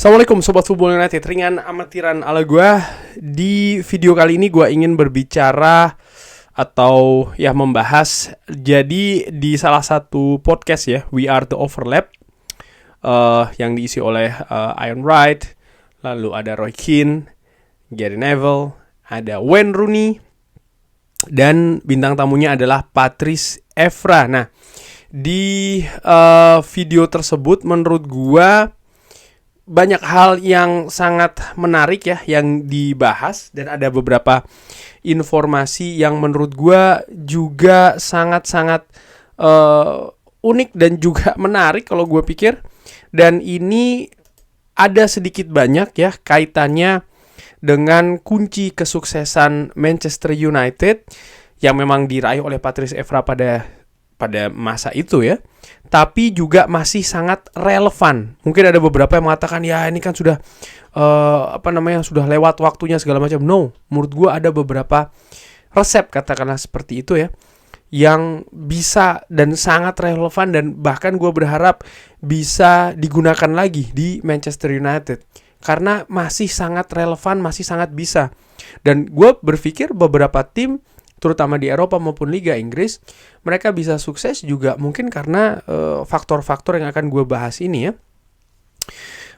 Assalamualaikum Sobat Football United, ringan amatiran ala gue. Di video kali ini gue ingin berbicara atau ya membahas. Jadi di salah satu podcast ya, We Are The Overlap, yang diisi oleh Ian Wright, lalu ada Roy Keane, Gary Neville, ada Wayne Rooney, dan bintang tamunya adalah Patrice Evra. Nah, di video tersebut menurut gue banyak hal yang sangat menarik ya yang dibahas, dan ada beberapa informasi yang menurut gue juga sangat-sangat unik dan juga menarik kalau gue pikir. Dan ini ada sedikit banyak ya kaitannya dengan kunci kesuksesan Manchester United yang memang diraih oleh Patrice Evra pada masa itu ya, tapi juga masih sangat relevan. Mungkin ada beberapa yang mengatakan ya ini kan sudah sudah lewat waktunya segala macam. No, menurut gue ada beberapa resep, katakanlah seperti itu ya, yang bisa dan sangat relevan, dan bahkan gue berharap bisa digunakan lagi di Manchester United karena masih sangat relevan, masih sangat bisa. Dan gue berpikir beberapa tim terutama di Eropa maupun Liga Inggris, mereka bisa sukses juga mungkin karena faktor-faktor yang akan gue bahas ini ya.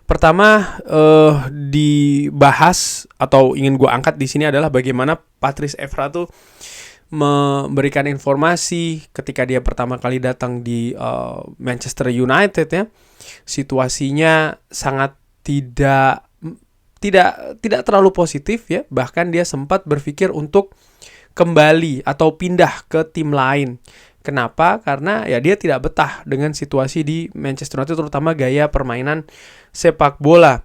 Pertama, dibahas atau ingin gue angkat di sini adalah bagaimana Patrice Evra tuh memberikan informasi ketika dia pertama kali datang di Manchester United ya. Situasinya sangat tidak terlalu positif ya. Bahkan dia sempat berpikir untuk kembali atau pindah ke tim lain. Kenapa? Karena ya dia tidak betah dengan situasi di Manchester United, terutama gaya permainan sepak bola.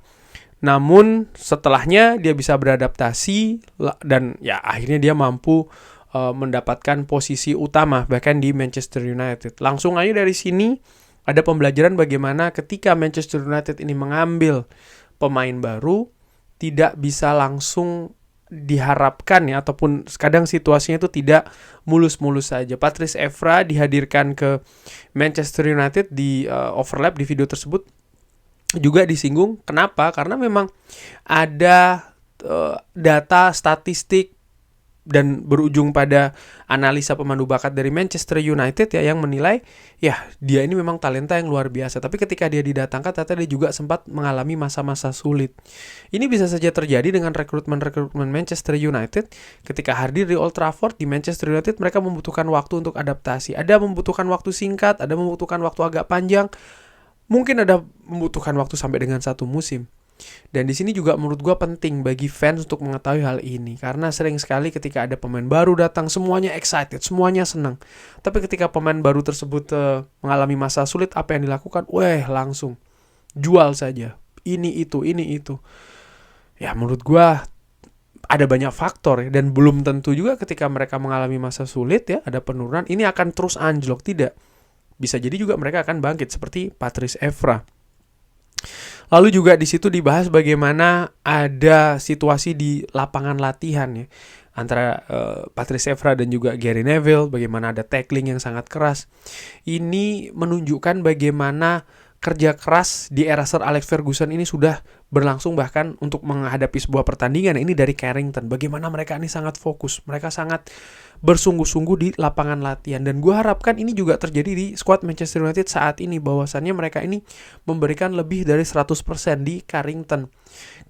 Namun setelahnya dia bisa beradaptasi dan ya akhirnya dia mampu mendapatkan posisi utama bahkan di Manchester United. Langsung aja dari sini ada pembelajaran bagaimana ketika Manchester United ini mengambil pemain baru tidak bisa langsung diharapkan ya, ataupun kadang situasinya itu tidak mulus-mulus saja. Patrice Evra dihadirkan ke Manchester United di overlap di video tersebut juga disinggung. Kenapa? Karena memang ada data statistik dan berujung pada analisa pemandu bakat dari Manchester United ya, yang menilai ya dia ini memang talenta yang luar biasa. Tapi ketika dia didatangkan ternyata dia juga sempat mengalami masa-masa sulit. Ini bisa saja terjadi dengan rekrutmen Manchester United. Ketika hadir di Old Trafford di Manchester United, mereka membutuhkan waktu untuk adaptasi. Ada membutuhkan waktu singkat, ada membutuhkan waktu agak panjang, mungkin ada membutuhkan waktu sampai dengan 1 musim. Dan di sini juga menurut gue penting bagi fans untuk mengetahui hal ini, karena sering sekali ketika ada pemain baru datang semuanya excited, semuanya senang. Tapi ketika pemain baru tersebut mengalami masa sulit, apa yang dilakukan? Langsung jual saja. Ini itu. Ya menurut gue ada banyak faktor ya, dan belum tentu juga ketika mereka mengalami masa sulit ya, ada penurunan, ini akan terus anjlok. Tidak. Bisa jadi juga mereka akan bangkit seperti Patrice Evra. Lalu juga di situ dibahas bagaimana ada situasi di lapangan latihan ya antara Patrice Evra dan juga Gary Neville, bagaimana ada tackling yang sangat keras. Ini menunjukkan bagaimana kerja keras di era Sir Alex Ferguson ini sudah berlangsung bahkan untuk menghadapi sebuah pertandingan. Ini dari Carrington, bagaimana mereka ini sangat fokus, mereka sangat bersungguh-sungguh di lapangan latihan. Dan gue harapkan ini juga terjadi di squad Manchester United saat ini, bahwasannya mereka ini memberikan lebih dari 100% di Carrington.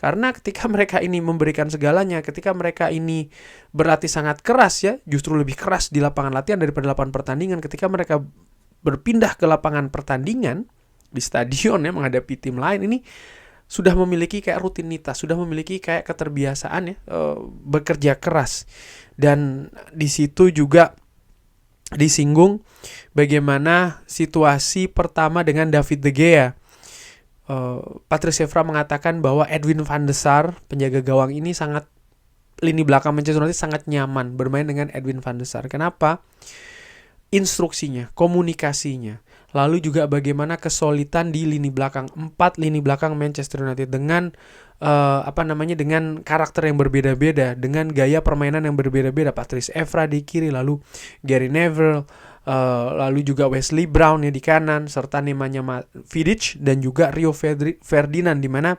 Karena ketika mereka ini memberikan segalanya, ketika mereka ini berlatih sangat keras ya, justru lebih keras di lapangan latihan daripada lapangan pertandingan. Ketika mereka berpindah ke lapangan pertandingan di stadion ya menghadapi tim lain, ini sudah memiliki kayak rutinitas, sudah memiliki kayak keterbiasaan ya bekerja keras. Dan di situ juga disinggung bagaimana situasi pertama dengan David De Gea. Patrice Evra mengatakan bahwa Edwin van der Sar, penjaga gawang ini lini belakang Manchester United sangat nyaman bermain dengan Edwin van der Sar. Kenapa? Instruksinya, komunikasinya, lalu juga bagaimana kesulitan di lini belakang, 4 lini belakang Manchester United dengan dengan karakter yang berbeda-beda, dengan gaya permainan yang berbeda-beda. Patrice Evra di kiri, lalu Gary Neville, lalu juga Wesley Brown ya di kanan, serta Nemanja Vidic dan juga Rio Ferdinand, di mana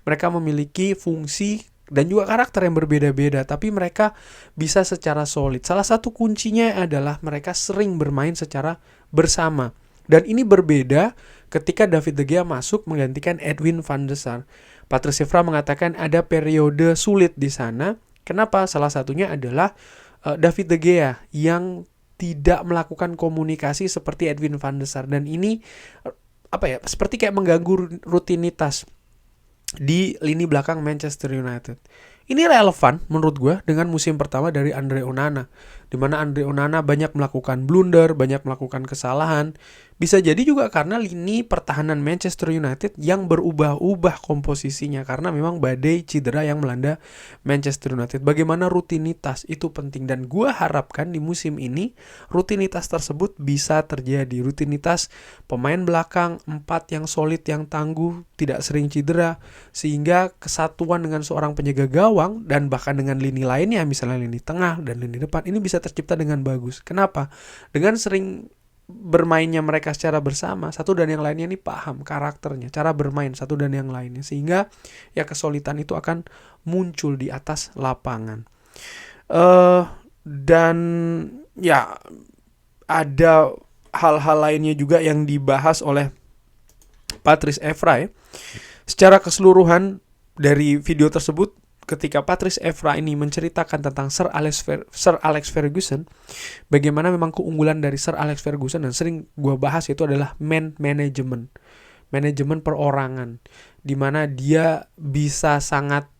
mereka memiliki fungsi dan juga karakter yang berbeda-beda, tapi mereka bisa secara solid. Salah satu kuncinya adalah mereka sering bermain secara bersama. Dan ini berbeda ketika David De Gea masuk menggantikan Edwin van der Sar. Patrice Evra mengatakan ada periode sulit di sana. Kenapa? Salah satunya adalah David De Gea yang tidak melakukan komunikasi seperti Edwin van der Sar, dan ini seperti kayak mengganggu rutinitas di lini belakang Manchester United. Ini relevan menurut gue dengan musim pertama dari Andre Onana, di mana Andre Onana banyak melakukan blunder, banyak melakukan kesalahan. Bisa jadi juga karena lini pertahanan Manchester United yang berubah-ubah komposisinya, karena memang badai cedera yang melanda Manchester United. Bagaimana rutinitas itu penting, dan gue harapkan di musim ini rutinitas tersebut bisa terjadi. Rutinitas pemain belakang 4 yang solid, yang tangguh, tidak sering cedera, sehingga kesatuan dengan seorang penjaga gawang dan bahkan dengan lini lainnya, misalnya lini tengah dan lini depan, ini bisa tercipta dengan bagus. Kenapa? Dengan sering bermainnya mereka secara bersama, satu dan yang lainnya ini paham karakternya, cara bermain satu dan yang lainnya, sehingga ya kesulitan itu akan muncul di atas lapangan. Dan ya ada hal-hal lainnya juga yang dibahas oleh Patrice Evra ya. Secara keseluruhan dari video tersebut, ketika Patrice Evra ini menceritakan tentang Sir Alex Ferguson, bagaimana memang keunggulan dari Sir Alex Ferguson, dan sering gue bahas itu adalah man management, manajemen perorangan, di mana dia bisa sangat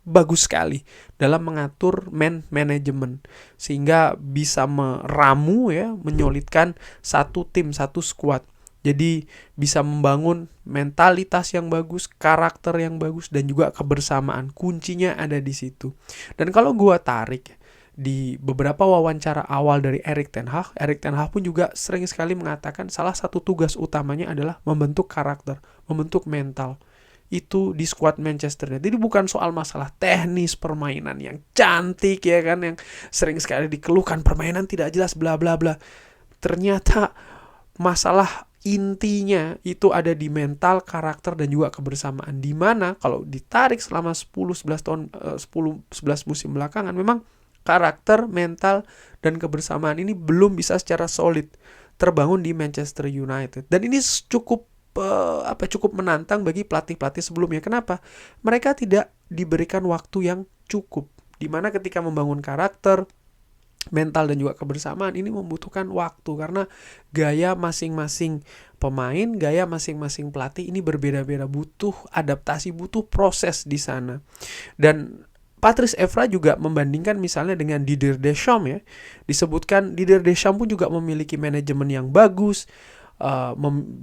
bagus sekali dalam mengatur man management, sehingga bisa meramu ya, menyolidkan satu tim, satu squad. Jadi bisa membangun mentalitas yang bagus, karakter yang bagus, dan juga kebersamaan. Kuncinya ada di situ. Dan kalau gue tarik di beberapa wawancara awal dari Erik ten Hag pun juga sering sekali mengatakan salah satu tugas utamanya adalah membentuk karakter, membentuk mental. Itu di squad Manchester United. Jadi bukan soal masalah teknis permainan yang cantik ya kan, yang sering sekali dikeluhkan permainan tidak jelas bla bla bla. Ternyata masalah intinya itu ada di mental, karakter, dan juga kebersamaan, di mana kalau ditarik selama 10-11 musim belakangan, memang karakter, mental, dan kebersamaan ini belum bisa secara solid terbangun di Manchester United. Dan ini cukup menantang bagi pelatih-pelatih sebelumnya. Kenapa? Mereka tidak diberikan waktu yang cukup, di mana ketika membangun karakter, mental, dan juga kebersamaan ini membutuhkan waktu, karena gaya masing-masing pemain, gaya masing-masing pelatih ini berbeda-beda, butuh adaptasi, butuh proses di sana. Dan Patrice Evra juga membandingkan misalnya dengan Didier Deschamps ya. Disebutkan Didier Deschamps pun juga memiliki manajemen yang bagus.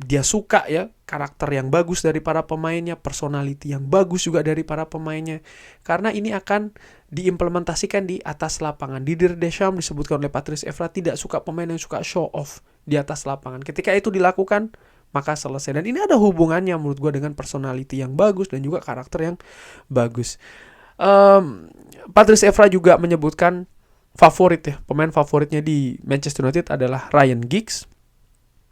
Dia suka ya karakter yang bagus dari para pemainnya, personality yang bagus juga dari para pemainnya, karena ini akan diimplementasikan di atas lapangan. Didier Deschamps disebutkan oleh Patrice Evra tidak suka pemain yang suka show off di atas lapangan. Ketika itu dilakukan, maka selesai. Dan ini ada hubungannya menurut gue dengan personality yang bagus dan juga karakter yang bagus. Patrice Evra juga menyebutkan pemain favoritnya di Manchester United adalah Ryan Giggs.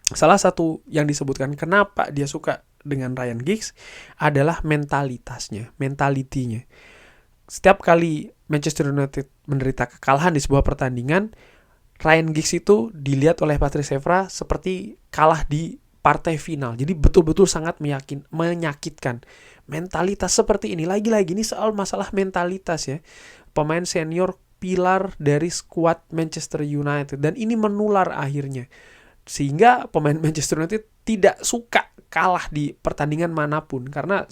Salah satu yang disebutkan kenapa dia suka dengan Ryan Giggs adalah mentalitinya. Setiap kali Manchester United menderita kekalahan di sebuah pertandingan, Ryan Giggs itu dilihat oleh Patrice Evra seperti kalah di partai final. Jadi betul-betul sangat menyakitkan. Mentalitas seperti ini, lagi-lagi ini soal masalah mentalitas ya. Pemain senior pilar dari skuad Manchester United, dan ini menular akhirnya, sehingga pemain Manchester United tidak suka kalah di pertandingan manapun, karena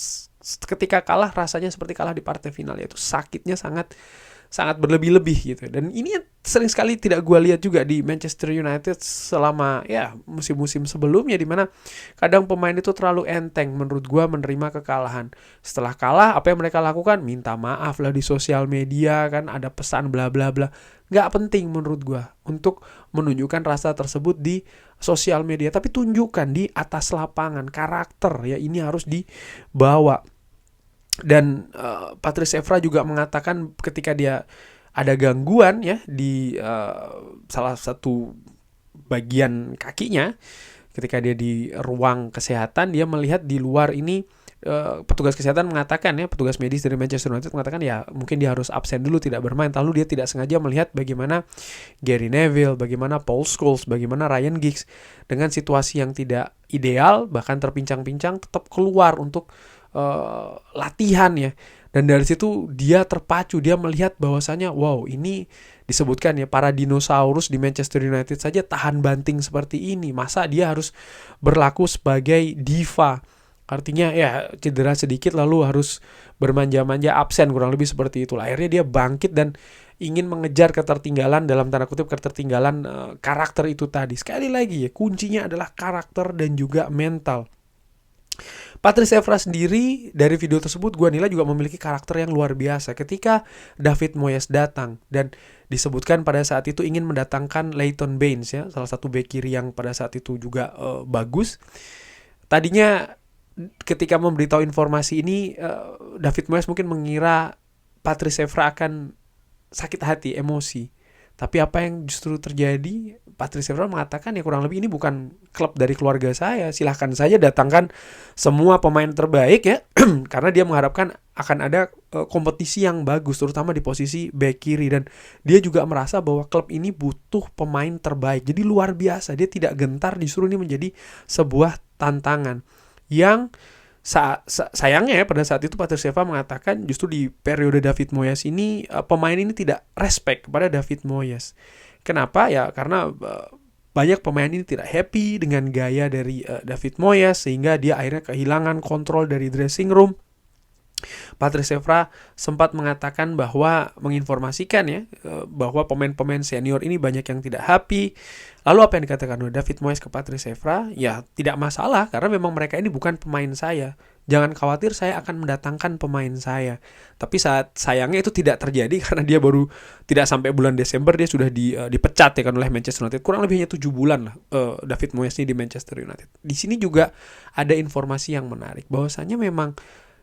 ketika kalah rasanya seperti kalah di partai final, yaitu sakitnya sangat berlebih-lebih gitu. Dan ini sering sekali tidak gue lihat juga di Manchester United selama ya musim-musim sebelumnya, di mana kadang pemain itu terlalu enteng menurut gue menerima kekalahan. Setelah kalah, apa yang mereka lakukan? Minta maaf lah di sosial media kan, ada pesan bla bla bla. Gak penting menurut gue untuk menunjukkan rasa tersebut di sosial media, tapi tunjukkan di atas lapangan. Karakter ya ini harus dibawa. Dan Patrice Evra juga mengatakan ketika dia ada gangguan ya di salah satu bagian kakinya. Ketika dia di ruang kesehatan, dia melihat di luar ini petugas kesehatan mengatakan ya, petugas medis dari Manchester United mengatakan ya mungkin dia harus absen dulu, tidak bermain. Lalu dia tidak sengaja melihat bagaimana Gary Neville, bagaimana Paul Scholes, bagaimana Ryan Giggs dengan situasi yang tidak ideal, bahkan terpincang-pincang, tetap keluar untuk latihan ya. Dan dari situ dia terpacu, dia melihat bahwasanya wow, ini disebutkan ya, para dinosaurus di Manchester United saja tahan banting seperti ini. Masa dia harus berlaku sebagai diva? Artinya ya cedera sedikit lalu harus bermanja-manja absen, kurang lebih seperti itu. Akhirnya dia bangkit dan ingin mengejar ketertinggalan, dalam tanda kutip ketertinggalan karakter itu tadi. Sekali lagi ya, kuncinya adalah karakter dan juga mental. Patrice Evra sendiri, dari video tersebut gue nilai juga memiliki karakter yang luar biasa. Ketika David Moyes datang dan disebutkan pada saat itu ingin mendatangkan Leighton Baines ya, salah satu bek kiri yang pada saat itu juga bagus. Tadinya ketika memberitahu informasi ini, David Moyes mungkin mengira Patrice Evra akan sakit hati, emosi. Tapi apa yang justru terjadi, Patrice Evra mengatakan ya kurang lebih ini bukan klub dari keluarga saya, silahkan saja datangkan semua pemain terbaik ya, karena dia mengharapkan akan ada kompetisi yang bagus, terutama di posisi bek kiri. Dan dia juga merasa bahwa klub ini butuh pemain terbaik, jadi luar biasa, dia tidak gentar, justru ini menjadi sebuah tantangan. Yang sayangnya ya, pada saat itu Patrice Evra mengatakan justru di periode David Moyes ini pemain ini tidak respect kepada David Moyes. Kenapa? Ya karena banyak pemain ini tidak happy dengan gaya dari David Moyes, sehingga dia akhirnya kehilangan kontrol dari dressing room. Patrice Evra sempat mengatakan bahwa menginformasikan ya bahwa pemain-pemain senior ini banyak yang tidak happy. Lalu apa yang dikatakan oleh David Moyes ke Patrice Evra? Ya tidak masalah, karena memang mereka ini bukan pemain saya. Jangan khawatir, saya akan mendatangkan pemain saya. Tapi sayangnya itu tidak terjadi karena dia baru tidak sampai bulan Desember dia sudah dipecat ya kan oleh Manchester United. Kurang lebih hanya 7 bulan lah David Moyes ini di Manchester United. Di sini juga ada informasi yang menarik bahwasanya memang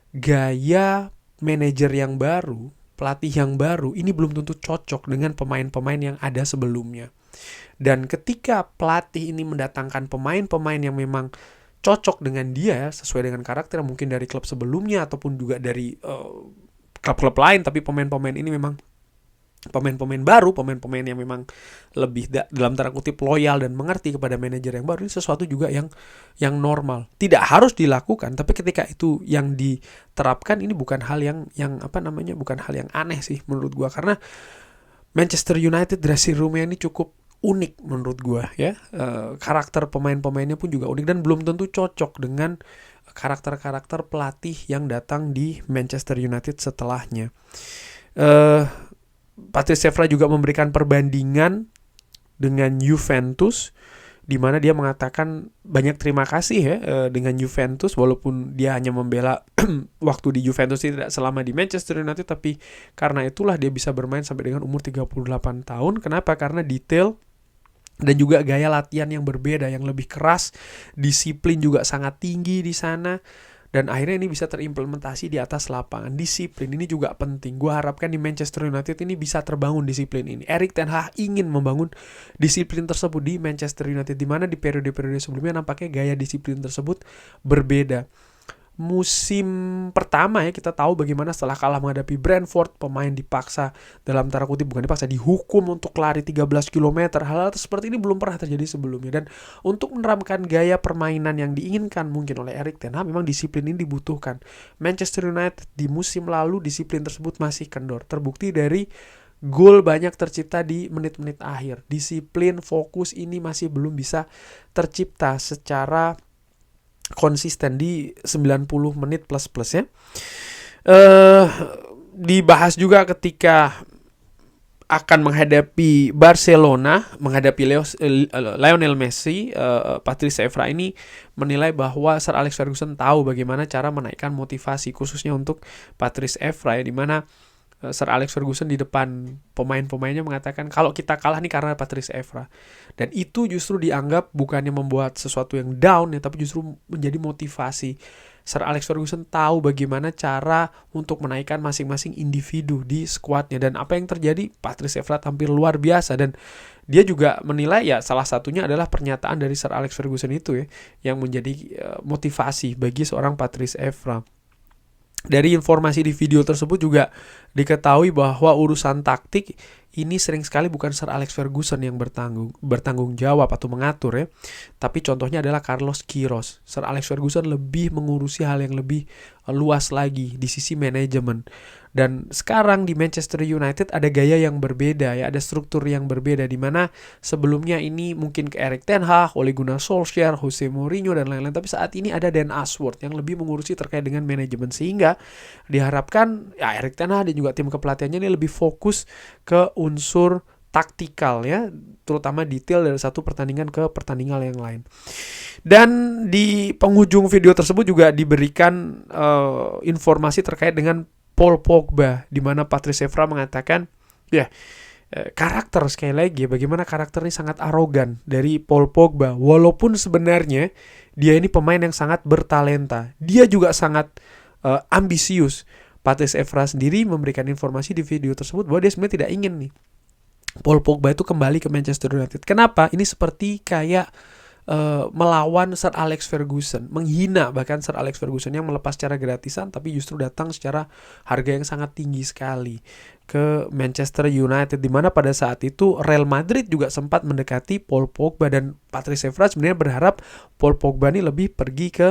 gaya manajer yang baru, pelatih yang baru ini belum tentu cocok dengan pemain-pemain yang ada sebelumnya. Dan ketika pelatih ini mendatangkan pemain-pemain yang memang cocok dengan dia, sesuai dengan karakter mungkin dari klub sebelumnya ataupun juga dari klub-klub lain, tapi pemain-pemain ini memang pemain-pemain baru, pemain-pemain yang memang lebih dalam tanda kutip loyal dan mengerti kepada manajer yang baru, ini sesuatu juga yang normal. Tidak harus dilakukan, tapi ketika itu yang diterapkan, ini bukan hal yang bukan hal yang aneh sih menurut gua, karena Manchester United dressing room-nya ini cukup unik menurut gua ya. Karakter pemain-pemainnya pun juga unik dan belum tentu cocok dengan karakter-karakter pelatih yang datang di Manchester United setelahnya. Patrice Evra juga memberikan perbandingan dengan Juventus, di mana dia mengatakan banyak terima kasih ya dengan Juventus, walaupun dia hanya membela waktu di Juventus tidak selama di Manchester United, tapi karena itulah dia bisa bermain sampai dengan umur 38 tahun. Kenapa? Karena detail dan juga gaya latihan yang berbeda, yang lebih keras, disiplin juga sangat tinggi di sana. Dan akhirnya ini bisa terimplementasi di atas lapangan. Disiplin ini juga penting. Gue harapkan di Manchester United ini bisa terbangun disiplin ini. Erik ten Hag ingin membangun disiplin tersebut di Manchester United, di mana di periode-periode sebelumnya nampaknya gaya disiplin tersebut berbeda. Musim pertama ya, kita tahu bagaimana setelah kalah menghadapi Brentford, pemain dipaksa, dalam tanda kutip bukan dipaksa, dihukum untuk lari 13 km. Hal-hal seperti ini belum pernah terjadi sebelumnya. Dan untuk menerapkan gaya permainan yang diinginkan mungkin oleh Erik ten Hag, memang disiplin ini dibutuhkan. Manchester United di musim lalu disiplin tersebut masih kendor. Terbukti dari gol banyak tercipta di menit-menit akhir. Disiplin, fokus ini masih belum bisa tercipta secara konsisten di 90 menit plus ya. Dibahas juga ketika akan menghadapi Barcelona, menghadapi Lionel Messi, Patrice Evra ini menilai bahwa Sir Alex Ferguson tahu bagaimana cara menaikkan motivasi khususnya untuk Patrice Evra ya, di mana Sir Alex Ferguson di depan pemain-pemainnya mengatakan kalau kita kalah nih karena Patrice Evra. Dan itu justru dianggap bukannya membuat sesuatu yang down ya, tapi justru menjadi motivasi. Sir Alex Ferguson tahu bagaimana cara untuk menaikkan masing-masing individu di skuadnya, dan apa yang terjadi, Patrice Evra tampil luar biasa, dan dia juga menilai ya salah satunya adalah pernyataan dari Sir Alex Ferguson itu ya yang menjadi motivasi bagi seorang Patrice Evra. Dari informasi di video tersebut juga diketahui bahwa urusan taktik ini sering sekali bukan Sir Alex Ferguson yang bertanggung jawab atau mengatur ya. Tapi contohnya adalah Carlos Queiroz. Sir Alex Ferguson lebih mengurusi hal yang lebih luas lagi di sisi manajemen. Dan sekarang di Manchester United ada gaya yang berbeda ya, ada struktur yang berbeda, di mana sebelumnya ini mungkin ke Erik ten Hag, Ole Gunnar Solskjaer, Jose Mourinho dan lain-lain, tapi saat ini ada Dan Ashworth yang lebih mengurusi terkait dengan manajemen, sehingga diharapkan ya Erik ten Hag dan juga tim kepelatihannya ini lebih fokus ke unsur taktikal ya, terutama detail dari satu pertandingan ke pertandingan yang lain. Dan di penghujung video tersebut juga diberikan informasi terkait dengan Paul Pogba, di mana Patrice Evra mengatakan ya karakter, sekali lagi bagaimana karakter ini sangat arogan dari Paul Pogba, walaupun sebenarnya dia ini pemain yang sangat bertalenta, dia juga sangat ambisius. Patrice Evra sendiri memberikan informasi di video tersebut bahwa dia sebenarnya tidak ingin nih Paul Pogba itu kembali ke Manchester United. Kenapa? Ini seperti kayak melawan Sir Alex Ferguson, menghina bahkan Sir Alex Ferguson yang melepas secara gratisan, tapi justru datang secara harga yang sangat tinggi sekali ke Manchester United, di mana pada saat itu Real Madrid juga sempat mendekati Paul Pogba, dan Patrice Evra sebenarnya berharap Paul Pogba ini lebih pergi ke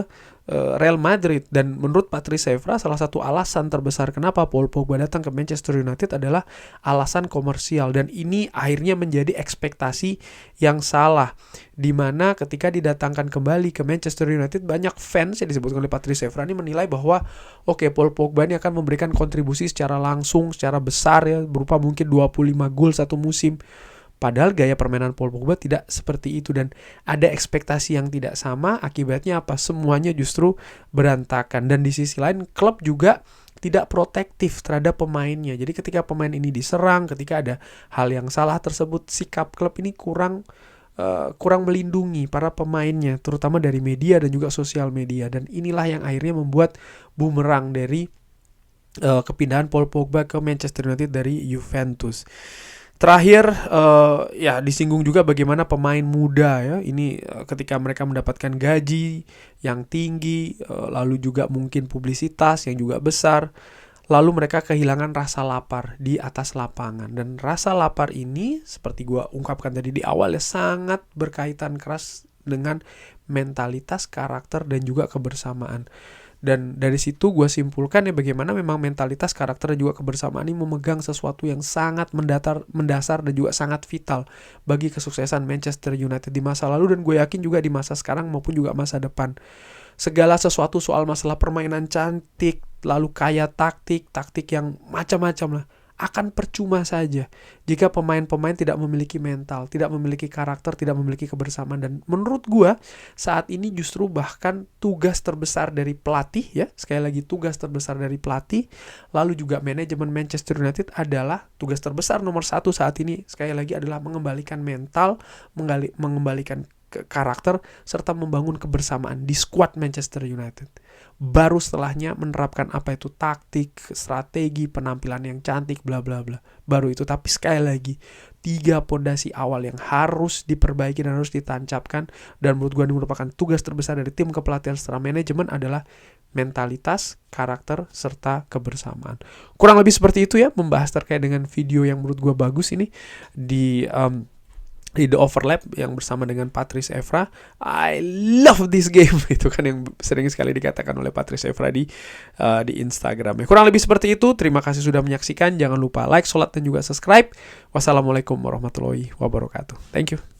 Real Madrid. Dan menurut Patrice Evra salah satu alasan terbesar kenapa Paul Pogba datang ke Manchester United adalah alasan komersial, dan ini akhirnya menjadi ekspektasi yang salah, di mana ketika didatangkan kembali ke Manchester United, banyak fans yang disebutkan oleh Patrice Evra ini menilai bahwa oke, Paul Pogba ini akan memberikan kontribusi secara langsung, secara besar ya, berupa mungkin 25 gol satu musim. Padahal gaya permainan Paul Pogba tidak seperti itu, dan ada ekspektasi yang tidak sama. Akibatnya apa? Semuanya justru berantakan. Dan di sisi lain klub juga tidak protektif terhadap pemainnya. Jadi ketika pemain ini diserang, ketika ada hal yang salah tersebut, sikap klub ini kurang melindungi para pemainnya, terutama dari media dan juga sosial media. Dan inilah yang akhirnya membuat bumerang dari kepindahan Paul Pogba ke Manchester United dari Juventus. Terakhir ya disinggung juga bagaimana pemain muda ya ini ketika mereka mendapatkan gaji yang tinggi, lalu juga mungkin publisitas yang juga besar, lalu mereka kehilangan rasa lapar di atas lapangan. Dan rasa lapar ini seperti gua ungkapkan tadi di awal ya, sangat berkaitan keras dengan mentalitas, karakter dan juga kebersamaan. Dan dari situ gue simpulkan ya bagaimana memang mentalitas, karakter dan juga kebersamaan ini memegang sesuatu yang sangat mendasar dan juga sangat vital bagi kesuksesan Manchester United di masa lalu, dan gue yakin juga di masa sekarang maupun juga masa depan. Segala sesuatu soal masalah permainan cantik, lalu kaya taktik yang macam-macam lah, akan percuma saja jika pemain-pemain tidak memiliki mental, tidak memiliki karakter, tidak memiliki kebersamaan. Dan menurut gue saat ini justru bahkan tugas terbesar dari pelatih ya, sekali lagi tugas terbesar dari pelatih, lalu juga manajemen Manchester United adalah tugas terbesar nomor 1 saat ini, sekali lagi adalah mengembalikan mental, mengembalikan karakter, serta membangun kebersamaan di skuad Manchester United. Baru setelahnya menerapkan apa itu taktik, strategi, penampilan yang cantik, bla bla bla. Baru itu. Tapi sekali lagi 3 pondasi awal yang harus diperbaiki dan harus ditancapkan, dan menurut gue ini merupakan tugas terbesar dari tim kepelatihan secara manajemen adalah mentalitas, karakter, serta kebersamaan. Kurang lebih seperti itu ya, membahas terkait dengan video yang menurut gue bagus ini di The Overlap yang bersama dengan Patrice Evra. I love this game, itu kan yang sering sekali dikatakan oleh Patrice Evra di Instagram. Kurang lebih seperti itu. Terima kasih sudah menyaksikan. Jangan lupa like, sholat dan juga subscribe. Wassalamualaikum warahmatullahi wabarakatuh. Thank you.